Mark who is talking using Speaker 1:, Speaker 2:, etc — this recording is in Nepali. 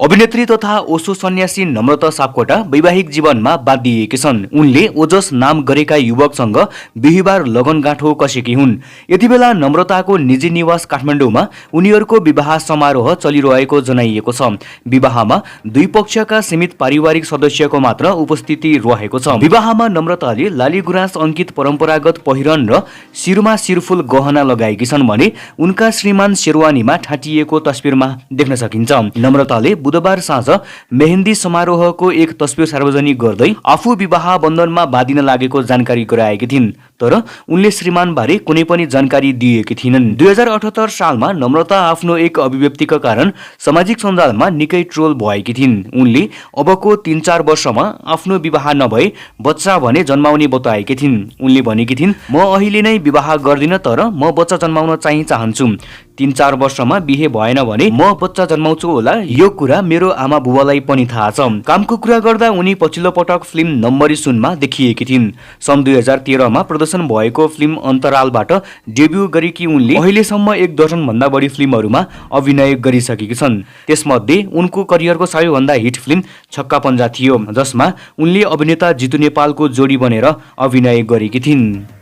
Speaker 1: अभिनेत्री तथा ओशो सन्यासी नम्रता सापकोटा वैवाहिक जीवनमा बाँधिएकी छन्। उनले ओजस नाम गरेका युवकसँग बिहिबार लगनगाँठो कसेकी हुन्। यति बेला नम्रताको निजी निवास काठमाडौँमा उनीहरूको विवाह समारोह चलिरहेको जनाइएको छ। विवाहमा दुई पक्षका सीमित पारिवारिक सदस्यको मात्र उपस्थिति रहेको छ। विवाहमा नम्रताले लाली गुराँस अंकित परम्परागत पहिरन र शिरमा शिरफुल गहना लगाएकी छन् भने उनका श्रीमान शेरवानीमा ठाटिएको तस्बिरमा देख्न सकिन्छ। नम्रताले बुधबार साँझ मेहेन्दी समारोहको एक तस्बिर सार्वजनिक गर्दै आफू विवाह बन्धनमा बाँधिन लागेको जानकारी गराएकी थिइन्, तर उनले श्रीमानबारे कुनै पनि जानकारी दिएकी थिइनन्। 2078 सालमा नम्रता आफ्नो एक अभिव्यक्तिका कारण सामाजिक सञ्जालमा निकै ट्रोल भएकी थिइन्। उनले अबको 3-4 वर्षमा आफ्नो विवाह नभए बच्चा भने जन्माउने बताएकी थिइन्। उनले भनेकी थिइन्, म अहिले नै विवाह गर्दिन, तर म बच्चा जन्माउन चाहिँ चाहन्छु। 3-4 वर्षमा बिहे भएन भने म बच्चा जन्माउँछु होला। यो कुरा मेरो आमा बुबालाई पनि थाहा छ। कामको कुरा गर्दा उनी पछिल्लो पटक फिल्म नम्बरी सुनमा देखिएकी थिइन्। सन् 2013 मा प्रदर्शन भएको फिल्म अन्तरालबाट डेब्यू गरेकी उनले अहिलेसम्म 1 दर्जन भन्दा बढी फिल्महरूमा अभिनय गरिसकेकी छन्। त्यसमध्ये उनको करियरको सबैभन्दा हिट फिल्म छक्का पञ्जा थियो, जसमा उनले अभिनेता जितु नेपालको जोडी बनेर अभिनय गरेकी थिइन्।